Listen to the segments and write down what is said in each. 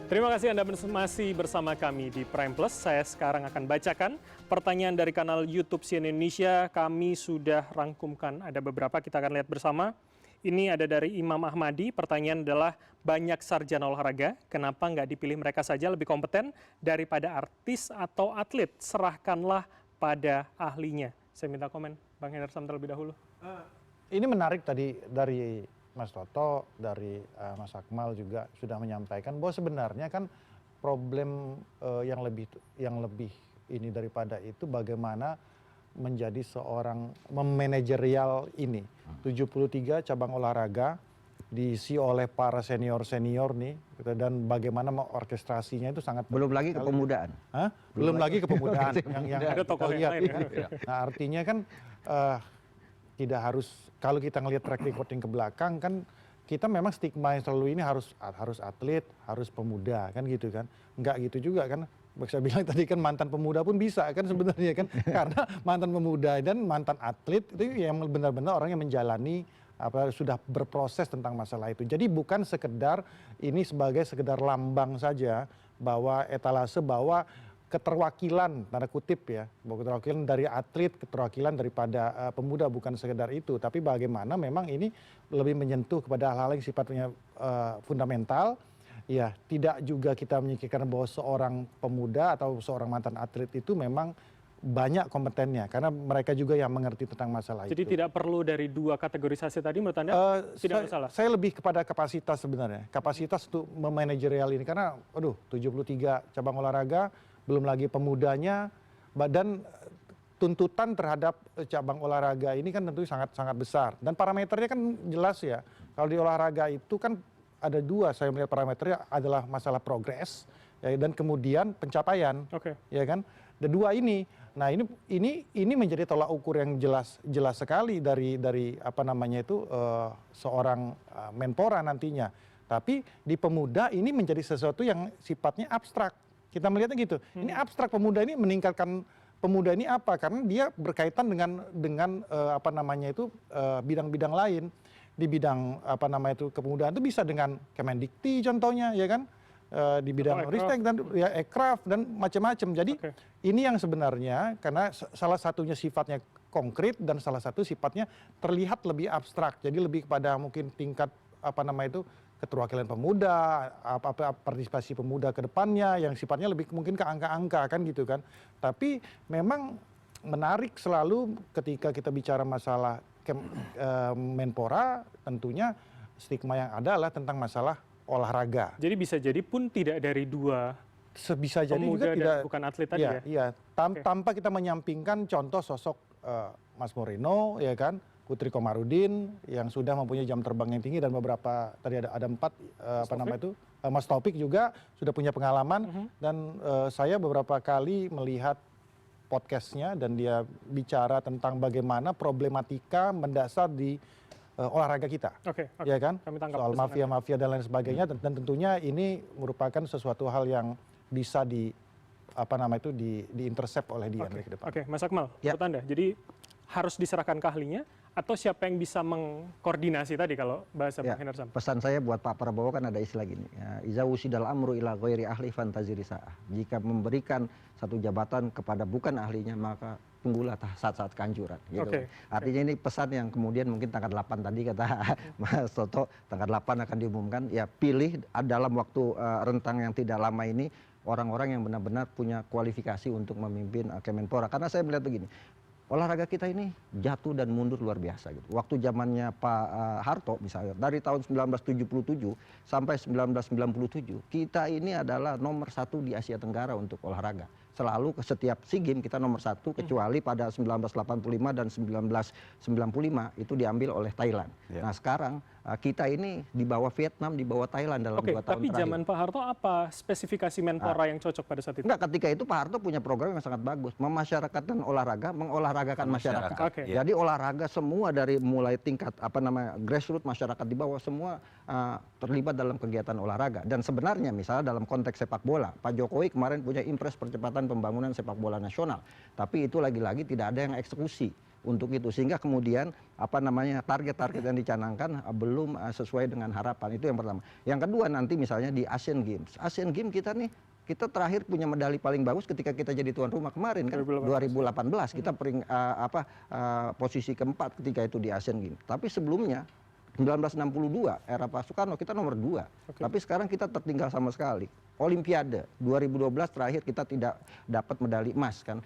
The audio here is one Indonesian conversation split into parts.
Terima kasih Anda masih bersama kami di Prime Plus. Saya sekarang akan bacakan pertanyaan dari kanal YouTube CNN Indonesia. Kami sudah rangkumkan, ada beberapa, kita akan lihat bersama. Ini ada dari Imam Ahmadi, pertanyaan adalah banyak sarjana olahraga, kenapa nggak dipilih mereka saja lebih kompeten daripada artis atau atlet? Serahkanlah pada ahlinya. Saya minta komen Bang Hendarsam terlebih dahulu. Ini menarik tadi dari Mas Toto, dari Mas Akmal juga sudah menyampaikan bahwa sebenarnya kan problem yang lebih ini daripada itu bagaimana menjadi seorang memanajerial ini. 73 cabang olahraga diisi oleh para senior-senior nih gitu, dan bagaimana orkestrasinya itu sangat belum lagi kepemudaan. Belum lagi kepemudaan yang ada tokoh yang lain ya. Nah, artinya kan tidak harus, kalau kita ngelihat track recording ke belakang kan kita memang stigma yang selalu ini harus atlet, harus pemuda kan gitu kan. Enggak gitu juga kan. Saya bilang tadi kan mantan pemuda pun bisa kan sebenarnya kan. Karena mantan pemuda dan mantan atlet itu yang benar-benar orang yang menjalani sudah berproses tentang masalah itu. Jadi bukan sekedar ini sebagai sekedar lambang saja bahwa etalase bahwa keterwakilan tanda kutip ya, bahwa keterwakilan dari atlet, keterwakilan daripada pemuda, bukan sekedar itu, tapi bagaimana memang ini lebih menyentuh kepada hal-hal yang sifatnya fundamental. Ya, tidak juga kita menyingkirkan bahwa seorang pemuda atau seorang mantan atlet itu memang banyak kompetennya karena mereka juga yang mengerti tentang masalah itu. Jadi tidak perlu dari dua kategorisasi tadi menurut Anda tidak masalah? Saya lebih kepada kapasitas sebenarnya. Kapasitas untuk memanajerial ini karena 73 cabang olahraga, belum lagi pemudanya, dan tuntutan terhadap cabang olahraga ini kan tentu sangat besar. Dan parameternya kan jelas ya. Kalau di olahraga itu kan ada dua, saya melihat parameternya adalah masalah progres ya, dan kemudian pencapaian. Ya kan? Dan dua ini. Nah, ini menjadi tolak ukur yang jelas sekali dari apa namanya itu seorang Menpora nantinya. Tapi di pemuda ini menjadi sesuatu yang sifatnya abstrak. Kita melihatnya gitu. Ini abstrak, pemuda ini meningkatkan pemuda ini apa? Karena dia berkaitan dengan apa namanya itu bidang-bidang lain. Di bidang apa namanya itu kepemudaan itu bisa dengan Kemendikti contohnya ya kan, di bidang Ristek dan ya Ekraf dan macam-macam. Jadi ini yang sebenarnya karena salah satunya sifatnya konkret dan salah satu sifatnya terlihat lebih abstrak. Jadi lebih kepada mungkin tingkat apa namanya itu keterwakilan pemuda, partisipasi pemuda ke depannya yang sifatnya lebih mungkin ke angka-angka kan gitu kan. Tapi memang menarik selalu ketika kita bicara masalah Menpora, tentunya stigma yang ada adalah tentang masalah olahraga. Jadi bisa jadi pun tidak dari dua bisa jadi pemuda juga tidak, bukan atlet tadi ya? Iya, tanpa kita menyampingkan contoh sosok Mas Moreno ya kan, Putri Komarudin yang sudah mempunyai jam terbang yang tinggi dan beberapa tadi ada 4 apa nama itu Mas Taufik juga sudah punya pengalaman dan saya beberapa kali melihat podcastnya dan dia bicara tentang bagaimana problematika mendasar di olahraga kita, ya kan, soal mafia-mafia dan lain sebagainya dan tentunya ini merupakan sesuatu hal yang bisa diintercept oleh dia ke depan. Mas Akmal, menurut Anda, jadi harus diserahkan ke ahlinya atau siapa yang bisa mengkoordinasi tadi kalau bahasa Bang Hendarsam? Pesan saya buat Pak Prabowo kan ada istilah gini, iza wusidal amru ila ghairi ahli fantaziri sa'ah. Jika memberikan satu jabatan kepada bukan ahlinya maka tunggulah saat-saat kehancuran gitu. Artinya ini pesan yang kemudian mungkin tanggal 8 tadi kata Mas Toto, tanggal 8 akan diumumkan, ya pilih dalam waktu rentang yang tidak lama ini orang-orang yang benar-benar punya kualifikasi untuk memimpin Kemenpora. Karena saya melihat begini, olahraga kita ini jatuh dan mundur luar biasa gitu. Waktu zamannya Pak Harto misalnya, dari tahun 1977 sampai 1997, kita ini adalah nomor 1 di Asia Tenggara untuk olahraga. Selalu ke setiap SEA Games kita nomor 1, kecuali pada 1985 dan 1995 itu diambil oleh Thailand. Nah sekarang kita ini di bawah Vietnam, di bawah Thailand dalam 2 tahun terakhir. Tapi zaman Pak Harto apa spesifikasi Menpora yang cocok pada saat itu? Enggak, ketika itu Pak Harto punya program yang sangat bagus, memasyarakatkan olahraga, mengolahragakan masyarakat. Jadi olahraga semua dari mulai tingkat grassroots, masyarakat di bawah semua terlibat dalam kegiatan olahraga. Dan sebenarnya misalnya dalam konteks sepak bola, Pak Jokowi kemarin punya impres percepatan pembangunan sepak bola nasional. Tapi itu lagi-lagi tidak ada yang eksekusi. untuk itu, sehingga kemudian target-target yang dicanangkan belum sesuai dengan harapan. Itu yang pertama. Yang kedua, nanti misalnya di Asian Games kita terakhir punya medali paling bagus ketika kita jadi tuan rumah kemarin kan 2018 kita posisi keempat ketika itu di Asian Games. Tapi sebelumnya 1962 era Pak Soekarno kita nomor 2. Tapi sekarang kita tertinggal sama sekali. Olimpiade 2012 terakhir kita tidak dapat medali emas kan.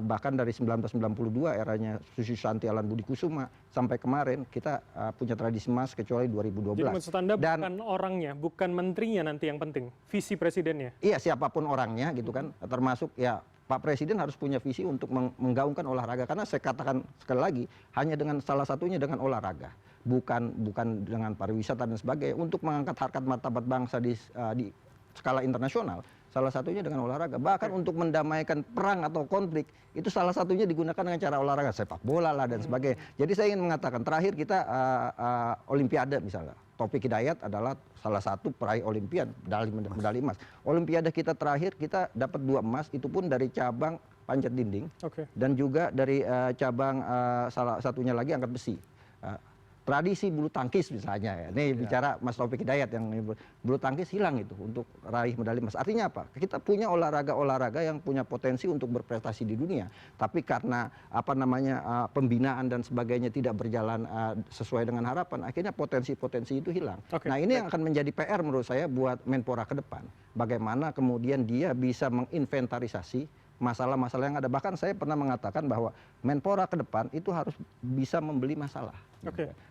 Bahkan dari 1992 eranya Susanti Alan Budi Kusuma sampai kemarin kita punya tradisi emas kecuali 2012. Jadi maksud Anda bukan orangnya, bukan menterinya nanti yang penting, visi presidennya. Iya, siapapun orangnya gitu kan, termasuk ya Pak Presiden harus punya visi untuk menggaungkan olahraga, karena saya katakan sekali lagi hanya dengan salah satunya dengan olahraga. Bukan dengan pariwisata dan sebagainya, untuk mengangkat harkat martabat bangsa di skala internasional, salah satunya dengan olahraga. Bahkan untuk mendamaikan perang atau konflik, itu salah satunya digunakan dengan cara olahraga, sepak bola lah dan sebagainya. Jadi saya ingin mengatakan, terakhir kita Olimpiade misalnya, Taufik Hidayat adalah salah satu peraih Olimpiade, medali emas. Olimpiade kita terakhir, kita dapat 2 emas, itu pun dari cabang panjat dinding, dan juga dari cabang salah satunya lagi angkat besi. Tradisi bulu tangkis misalnya ya. Ini bicara Mas Taufik Hidayat yang bulu tangkis hilang itu untuk raih medali emas. Artinya apa? Kita punya olahraga-olahraga yang punya potensi untuk berprestasi di dunia. Tapi karena pembinaan dan sebagainya tidak berjalan sesuai dengan harapan, akhirnya potensi-potensi itu hilang. Nah, ini yang akan menjadi PR menurut saya buat Menpora ke depan. Bagaimana kemudian dia bisa menginventarisasi masalah-masalah yang ada. Bahkan saya pernah mengatakan bahwa Menpora ke depan itu harus bisa membeli masalah.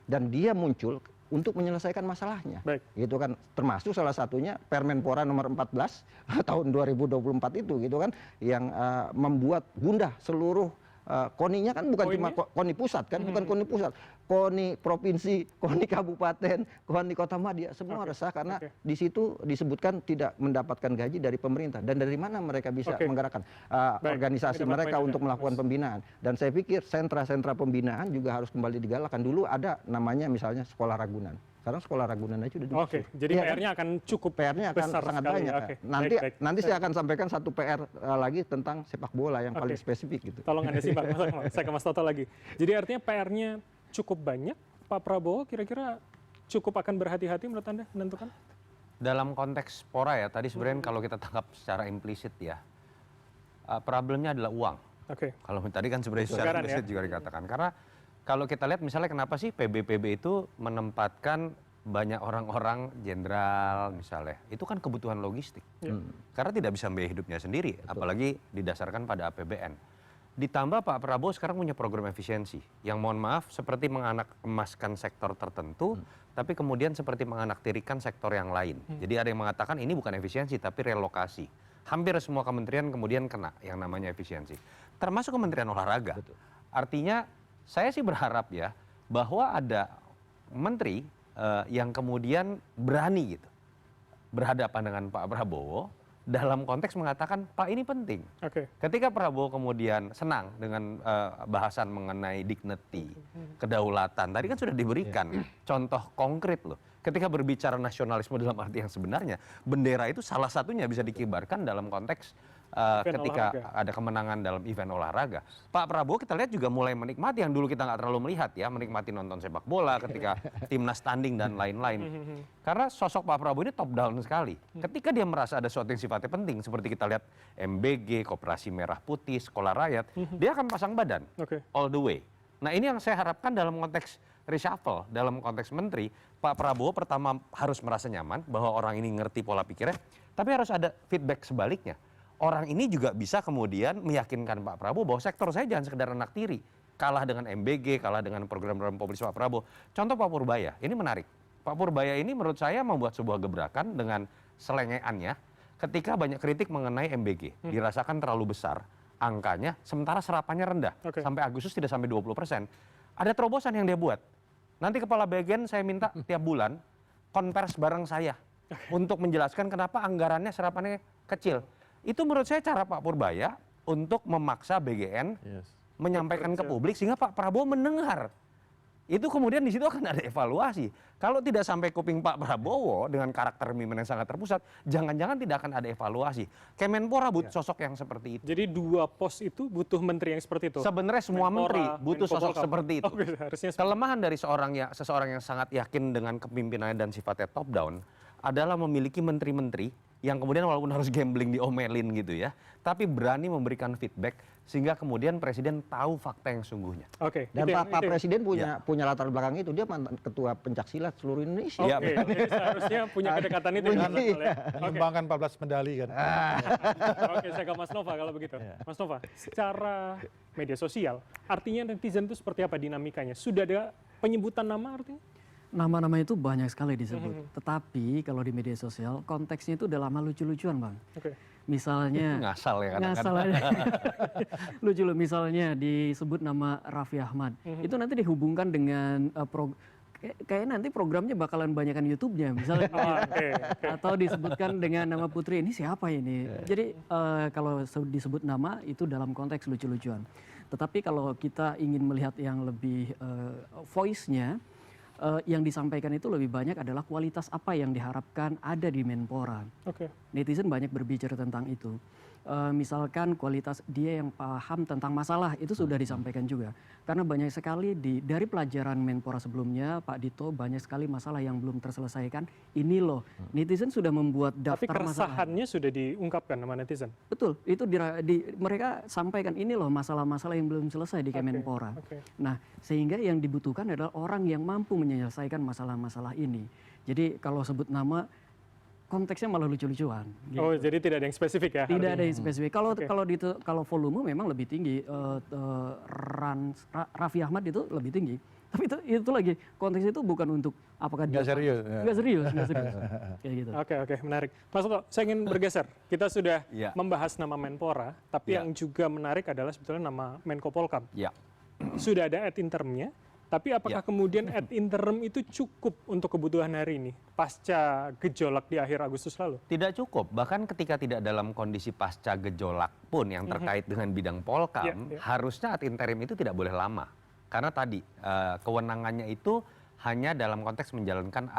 Dan dia muncul untuk menyelesaikan masalahnya. Gitu kan, termasuk salah satunya Permenpora nomor 14 tahun 2024 itu gitu kan, yang membuat gundah seluruh KONI-nya kan bukan cuma KONI pusat kan, bukan KONI pusat, KONI provinsi, KONI kabupaten, KONI kota Madia, semua resah karena di situ disebutkan tidak mendapatkan gaji dari pemerintah. Dan dari mana mereka bisa menggerakkan organisasi mereka untuk melakukan pembinaan. Dan saya pikir sentra-sentra pembinaan juga harus kembali digalakkan. Dulu ada namanya misalnya sekolah Ragunan. Sekarang sekolah Ragunan aja udah diisi. Jadi PR-nya akan cukup besar sangat sekali. banyak. Nanti saya akan sampaikan satu PR lagi tentang sepak bola yang paling spesifik gitu. Tolong Anda simak, saya ke Mas Toto lagi. Jadi artinya PR-nya cukup banyak. Pak Prabowo kira-kira cukup akan berhati-hati menurut Anda menentukan? Dalam konteks Pora ya, tadi sebenarnya kalau kita tangkap secara implisit ya, problemnya adalah uang. Kalau tadi kan sebenarnya secara implisit juga dikatakan. Karena kalau kita lihat misalnya kenapa sih PB itu menempatkan banyak orang-orang jenderal misalnya, itu kan kebutuhan logistik. Karena tidak bisa membiayai hidupnya sendiri, apalagi didasarkan pada APBN. Ditambah Pak Prabowo sekarang punya program efisiensi, yang mohon maaf seperti menganak emaskan sektor tertentu, tapi kemudian seperti menganaktirikan sektor yang lain. Jadi ada yang mengatakan ini bukan efisiensi, tapi relokasi. Hampir semua kementerian kemudian kena yang namanya efisiensi. Termasuk Kementerian Olahraga. Artinya saya sih berharap ya bahwa ada menteri yang kemudian berani gitu berhadapan dengan Pak Prabowo dalam konteks mengatakan Pak ini penting. Ketika Prabowo kemudian senang dengan bahasan mengenai dignity, kedaulatan, tadi kan sudah diberikan contoh konkret loh. Ketika berbicara nasionalisme dalam arti yang sebenarnya, bendera itu salah satunya bisa dikibarkan dalam konteks ketika ada kemenangan dalam event olahraga. Pak Prabowo kita lihat juga mulai menikmati yang dulu kita nggak terlalu melihat ya, menikmati nonton sepak bola ketika timnas tanding dan lain-lain. Karena sosok Pak Prabowo ini top down sekali. Ketika dia merasa ada sesuatu yang sifatnya penting, seperti kita lihat MBG, Koperasi Merah Putih, Sekolah Rakyat, dia akan pasang badan all the way. Nah ini yang saya harapkan dalam konteks reshuffle, dalam konteks menteri, Pak Prabowo pertama harus merasa nyaman bahwa orang ini ngerti pola pikirnya, tapi harus ada feedback sebaliknya. Orang ini juga bisa kemudian meyakinkan Pak Prabowo bahwa sektor saya jangan sekedar anak tiri. Kalah dengan MBG, kalah dengan program-program populis Pak Prabowo. Contoh Pak Purbaya, ini menarik. Pak Purbaya ini menurut saya membuat sebuah gebrakan dengan selengeannya ketika banyak kritik mengenai MBG. Dirasakan terlalu besar angkanya, sementara serapannya rendah. Sampai Agustus tidak sampai 20%. Ada terobosan yang dia buat. Nanti Kepala Bagian saya minta tiap bulan konvers bareng saya untuk menjelaskan kenapa anggarannya serapannya kecil. Itu menurut saya cara Pak Purbaya untuk memaksa BGN menyampaikan ke publik sehingga Pak Prabowo mendengar itu kemudian di situ akan ada evaluasi. Kalau tidak sampai kuping Pak Prabowo dengan karakter pemimpin yang sangat terpusat, jangan-jangan tidak akan ada evaluasi. Kemenpora butuh sosok yang seperti itu. Jadi 2 pos itu butuh menteri yang seperti itu? Sebenarnya semua menteri butuh sosok seperti itu. Kelemahan dari seseorang yang sangat yakin dengan kepemimpinannya dan sifatnya top down adalah memiliki menteri-menteri yang kemudian walaupun harus gambling diomelin gitu ya, tapi berani memberikan feedback sehingga kemudian presiden tahu fakta yang sungguhnya. Dan Pak Presiden punya latar belakang itu, dia mantan ketua pencaksilat seluruh Indonesia. Seharusnya punya kedekatan itu dengan menyumbangkan 14 medali kan. Saya ke Mas Nova kalau begitu. Mas Nova, secara media sosial, artinya netizen itu seperti apa dinamikanya? Sudah ada penyebutan nama artinya? Nama-nama itu banyak sekali disebut. Tetapi kalau di media sosial konteksnya itu udah lama lucu-lucuan, Bang. Misalnya ngasal ya kadang-kadang. Ngasal aja. Lucu loh, misalnya disebut nama Raffi Ahmad. Itu nanti dihubungkan dengan kayak nanti programnya bakalan banyakan YouTube-nya misalnya. Atau disebutkan dengan nama putri, ini siapa ini? Jadi kalau disebut nama itu dalam konteks lucu-lucuan. Tetapi kalau kita ingin melihat yang lebih voice-nya, yang disampaikan itu lebih banyak adalah kualitas apa yang diharapkan ada di Menpora. Netizen banyak berbicara tentang itu. Misalkan kualitas dia yang paham tentang masalah itu sudah disampaikan juga. Karena banyak sekali dari pelajaran Menpora sebelumnya, Pak Dito, banyak sekali masalah yang belum terselesaikan. Ini loh, netizen sudah membuat daftar masalah. Tapi keresahannya sudah diungkapkan sama netizen? Betul, itu mereka sampaikan ini loh masalah-masalah yang belum selesai di Kemenpora. Nah, sehingga yang dibutuhkan adalah orang yang mampu menyelesaikan masalah-masalah ini. Jadi kalau sebut nama, konteksnya malah lucu-lucuan. Gitu. Oh, jadi tidak ada yang spesifik ya? Tidak ada yang spesifik. Kalau volume memang lebih tinggi. Raffi Ahmad itu lebih tinggi. Tapi itu lagi konteksnya itu bukan untuk apakah dia serius. Nggak serius. Kayak gitu. Oke, menarik. Mas Toto, saya ingin bergeser. Kita sudah membahas nama Menpora, tapi yang juga menarik adalah sebetulnya nama Menko Polkam. Sudah ada ad interimnya. Tapi apakah kemudian ad interim itu cukup untuk kebutuhan hari ini pasca gejolak di akhir Agustus lalu? Tidak cukup, bahkan ketika tidak dalam kondisi pasca gejolak pun yang terkait dengan bidang Polkam, harusnya ad interim itu tidak boleh lama. Karena tadi kewenangannya itu hanya dalam konteks menjalankan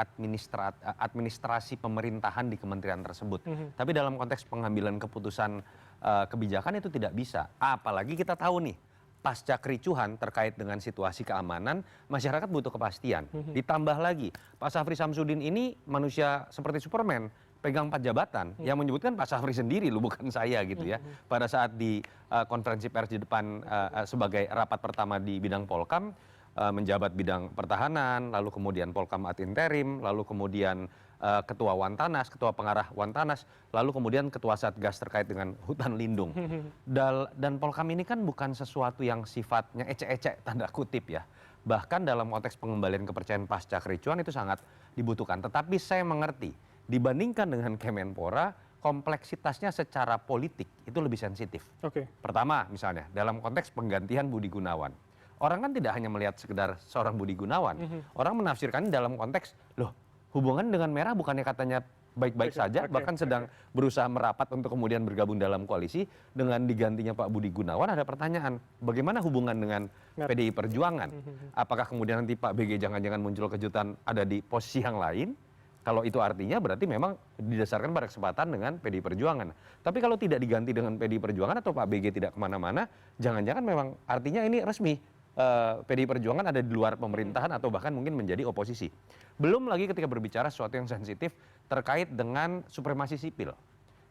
administrasi pemerintahan di kementerian tersebut. Tapi dalam konteks pengambilan keputusan kebijakan itu tidak bisa. Apalagi kita tahu nih, pasca kericuhan terkait dengan situasi keamanan, masyarakat butuh kepastian. Ditambah lagi, Pak Syafri Samsudin ini manusia seperti Superman, pegang 4 jabatan. Yang menyebutkan Pak Syafri sendiri, bukan saya gitu ya. Pada saat di konferensi pers di depan sebagai rapat pertama di bidang Polkam, menjabat bidang pertahanan, lalu kemudian Polkam ad interim, lalu kemudian ketua Wantanas, ketua pengarah Wantanas, lalu kemudian ketua Satgas terkait dengan hutan lindung. Dan Polkam ini kan bukan sesuatu yang sifatnya ecek-ecek tanda kutip ya. Bahkan dalam konteks pengembalian kepercayaan pasca kericuhan itu sangat dibutuhkan. Tetapi saya mengerti, dibandingkan dengan Kemenpora, kompleksitasnya secara politik itu lebih sensitif. Pertama misalnya, dalam konteks penggantian Budi Gunawan. Orang kan tidak hanya melihat sekedar seorang Budi Gunawan. Orang menafsirkan dalam konteks, loh, hubungan dengan Merah bukannya katanya baik-baik saja, bahkan sedang berusaha merapat untuk kemudian bergabung dalam koalisi. Dengan digantinya Pak Budi Gunawan, ada pertanyaan, bagaimana hubungan dengan PDI Perjuangan? Apakah kemudian nanti Pak BG jangan-jangan muncul kejutan ada di posisi yang lain? Kalau itu artinya berarti memang didasarkan pada kesempatan dengan PDI Perjuangan. Tapi kalau tidak diganti dengan PDI Perjuangan atau Pak BG tidak kemana-mana, jangan-jangan memang artinya ini resmi. PDI Perjuangan ada di luar pemerintahan atau bahkan mungkin menjadi oposisi. Belum lagi ketika berbicara sesuatu yang sensitif terkait dengan supremasi sipil.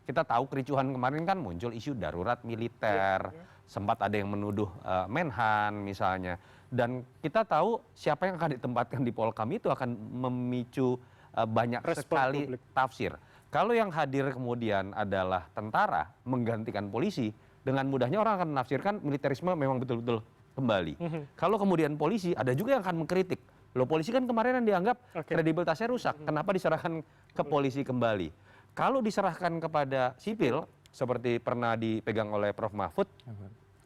Kita tahu kericuhan kemarin kan muncul isu darurat militer, sempat ada yang menuduh Menhan misalnya. Dan kita tahu siapa yang akan ditempatkan di Polkam itu akan memicu banyak sekali tafsir. Kalau yang hadir kemudian adalah tentara menggantikan polisi, dengan mudahnya orang akan menafsirkan militerisme memang betul-betul kembali. Kalau kemudian polisi, ada juga yang akan mengkritik. Loh, polisi kan kemarin yang dianggap kredibilitasnya rusak. Kenapa diserahkan ke polisi kembali? Kalau diserahkan kepada sipil, seperti pernah dipegang oleh Prof. Mahfud,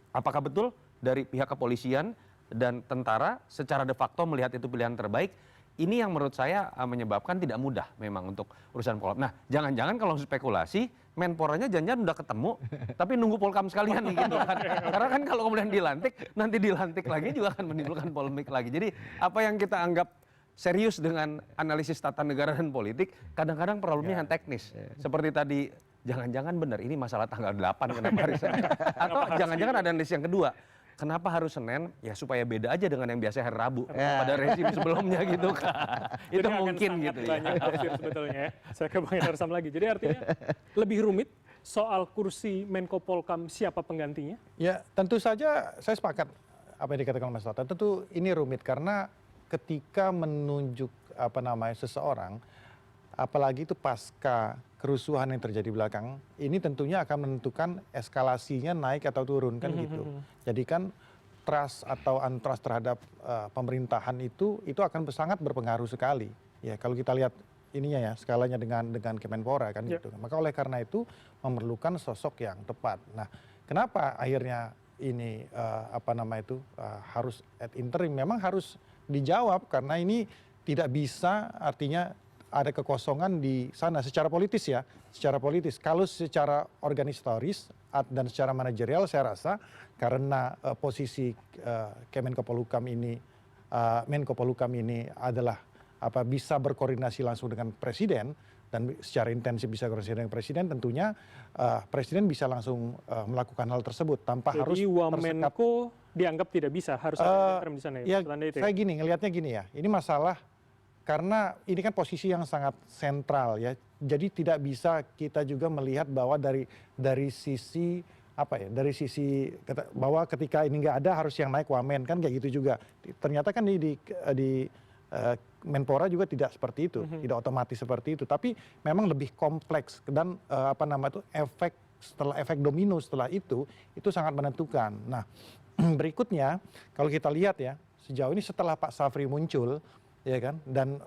apakah betul dari pihak kepolisian dan tentara secara de facto melihat itu pilihan terbaik? Ini yang menurut saya menyebabkan tidak mudah memang untuk urusan Polkam. Nah, jangan-jangan kalau spekulasi, Menporanya jangan-jangan udah ketemu, tapi nunggu Polkam sekalian nih gitu kan. Karena kan kalau kemudian dilantik, nanti dilantik lagi juga akan menimbulkan polemik lagi. Jadi apa yang kita anggap serius dengan analisis tata negara dan politik, kadang-kadang problemnya yang teknis. Seperti tadi, jangan-jangan benar ini masalah tanggal 8 kenapa hari Senin. Atau jangan-jangan ada analisis yang kedua. Kenapa harus Senin? Ya supaya beda aja dengan yang biasa hari Rabu pada rezim sebelumnya gitu kan. Itu mungkin gitu ya. Banyak tafsir sebetulnya ya. Saya ke Bang Hendarsam lagi. Jadi artinya lebih rumit soal kursi Menko Polkam siapa penggantinya? Ya tentu saja saya sepakat apa yang dikatakan Mas Tata. Tentu ini rumit karena ketika menunjuk seseorang, apalagi itu pasca kerusuhan yang terjadi belakang, ini tentunya akan menentukan eskalasinya naik atau turun kan gitu. Jadi kan trust atau untrust terhadap pemerintahan itu akan sangat berpengaruh sekali. Ya kalau kita lihat ininya ya skalanya dengan Kemenpora kan gitu. Maka oleh karena itu memerlukan sosok yang tepat. Nah, kenapa akhirnya ini harus ad interim? Memang harus dijawab karena ini tidak bisa artinya ada kekosongan di sana secara politis ya, secara politis. Kalau secara organisatoris dan secara manajerial saya rasa karena posisi Menko Polhukam ini adalah bisa berkoordinasi langsung dengan presiden dan secara intensif bisa berkoordinasi dengan presiden, tentunya presiden bisa langsung melakukan hal tersebut tanpa harus Wamenko dianggap tidak bisa, harus ada interim di sana ya. Saya ngelihatnya gini ya, ini masalah karena ini kan posisi yang sangat sentral ya, jadi tidak bisa kita juga melihat bahwa dari sisi bahwa ketika ini nggak ada harus yang naik Wamen kan kayak gitu juga. Ternyata kan di Menpora juga tidak seperti itu, tidak otomatis seperti itu. Tapi memang lebih kompleks dan efek domino setelah itu sangat menentukan. Nah berikutnya kalau kita lihat ya sejauh ini setelah Pak Safri muncul ya kan dan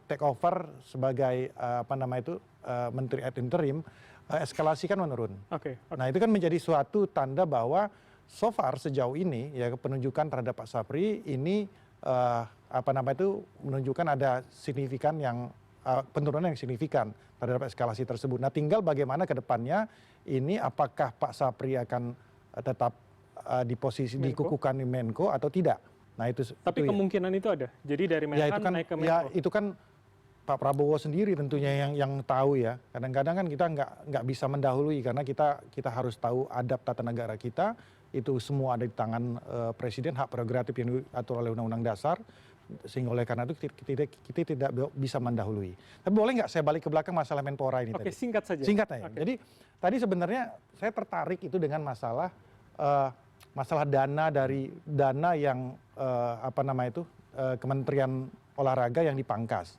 take over sebagai menteri ad interim, eskalasi kan menurun. Nah itu kan menjadi suatu tanda bahwa so far sejauh ini ya penunjukan terhadap Pak Safri ini menunjukkan ada signifikan yang penurunan yang signifikan terhadap eskalasi tersebut. Nah tinggal bagaimana ke depannya ini apakah Pak Safri akan tetap di posisi dikukuhkan di Menko atau tidak. Nah tapi kemungkinan itu ada. Jadi dari Menhan naik ke Menko. Ya itu kan Pak Prabowo sendiri tentunya yang tahu ya. Kadang-kadang kan kita nggak bisa mendahului karena kita harus tahu adab tata negara kita itu semua ada di tangan presiden, hak prerogatif yang diatur oleh Undang-Undang Dasar. Sehingga oleh karena itu kita tidak bisa mendahului. Tapi boleh nggak saya balik ke belakang masalah Menpora ini tadi? Singkat saja. Singkat ya. Jadi tadi sebenarnya saya tertarik itu dengan masalah dana yang Kementerian Olahraga yang dipangkas.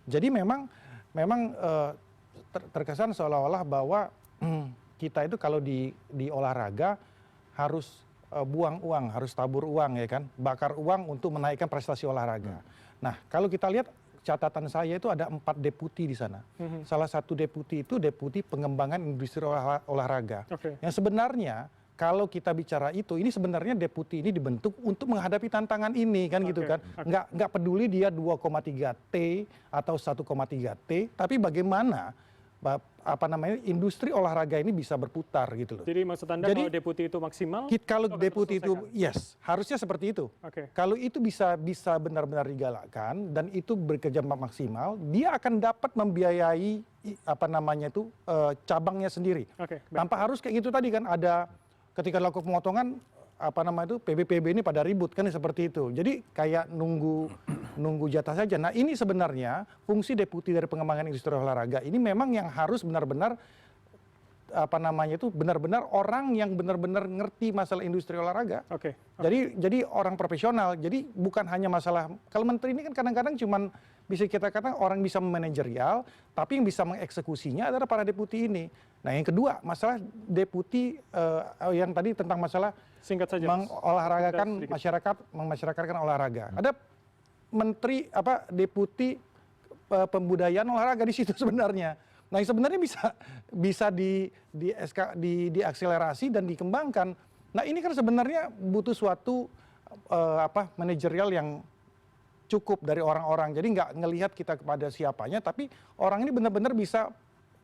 Jadi memang terkesan seolah-olah bahwa kita itu kalau di olahraga harus buang uang, harus tabur uang ya kan, bakar uang untuk menaikkan prestasi olahraga. Nah kalau kita lihat catatan saya itu ada 4 deputi di sana. Salah satu deputi itu deputi pengembangan industri olahraga. Yang sebenarnya kalau kita bicara itu, ini sebenarnya deputi ini dibentuk untuk menghadapi tantangan ini kan gitu kan. Nggak peduli dia 2,3 T atau 1,3 T, tapi bagaimana industri olahraga ini bisa berputar gitu loh. Jadi maksud Anda kalau deputi itu maksimal? Kalau deputi itu yes, harusnya seperti itu. Kalau itu bisa benar-benar digalakkan dan itu bekerja maksimal, dia akan dapat membiayai cabangnya sendiri. Tanpa harus kayak gitu tadi kan ada ketika dilakukan pemotongan PBPB ini pada ribut kan seperti itu. Jadi kayak nunggu jatah saja. Nah ini sebenarnya fungsi deputi dari pengembangan industri olahraga ini memang yang harus benar-benar benar-benar orang yang benar-benar ngerti masalah industri olahraga. Jadi orang profesional. Jadi bukan hanya masalah kalau menteri ini kan kadang-kadang cuman bisa kita katakan orang bisa memanajerial, tapi yang bisa mengeksekusinya adalah para deputi ini. Nah yang kedua masalah deputi yang tadi tentang masalah singkat saja mengolahragakan masyarakat, memasyarakatkan olahraga. Ada menteri deputi pembudayaan olahraga di situ sebenarnya. Nah yang sebenarnya bisa diakselerasi dan dikembangkan. Nah ini kan sebenarnya butuh suatu manajerial yang cukup dari orang-orang. Jadi nggak ngelihat kita kepada siapanya, tapi orang ini benar-benar bisa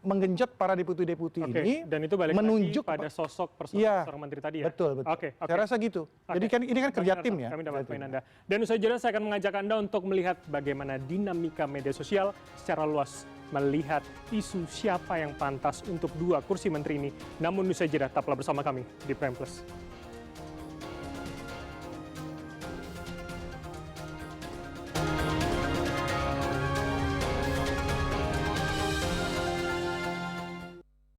menggenjot para deputi-deputi ini dan itu balik menunjuk lagi pada sosok seorang menteri tadi ya? Betul. Saya rasa gitu. Jadi kan ini kan kerja tim ya. Kami dapat poin Anda. Dan usai jeda saya akan mengajak Anda untuk melihat bagaimana dinamika media sosial secara luas melihat isu siapa yang pantas untuk 2 kursi menteri ini. Namun usai jeda, tetaplah bersama kami di Prime Plus.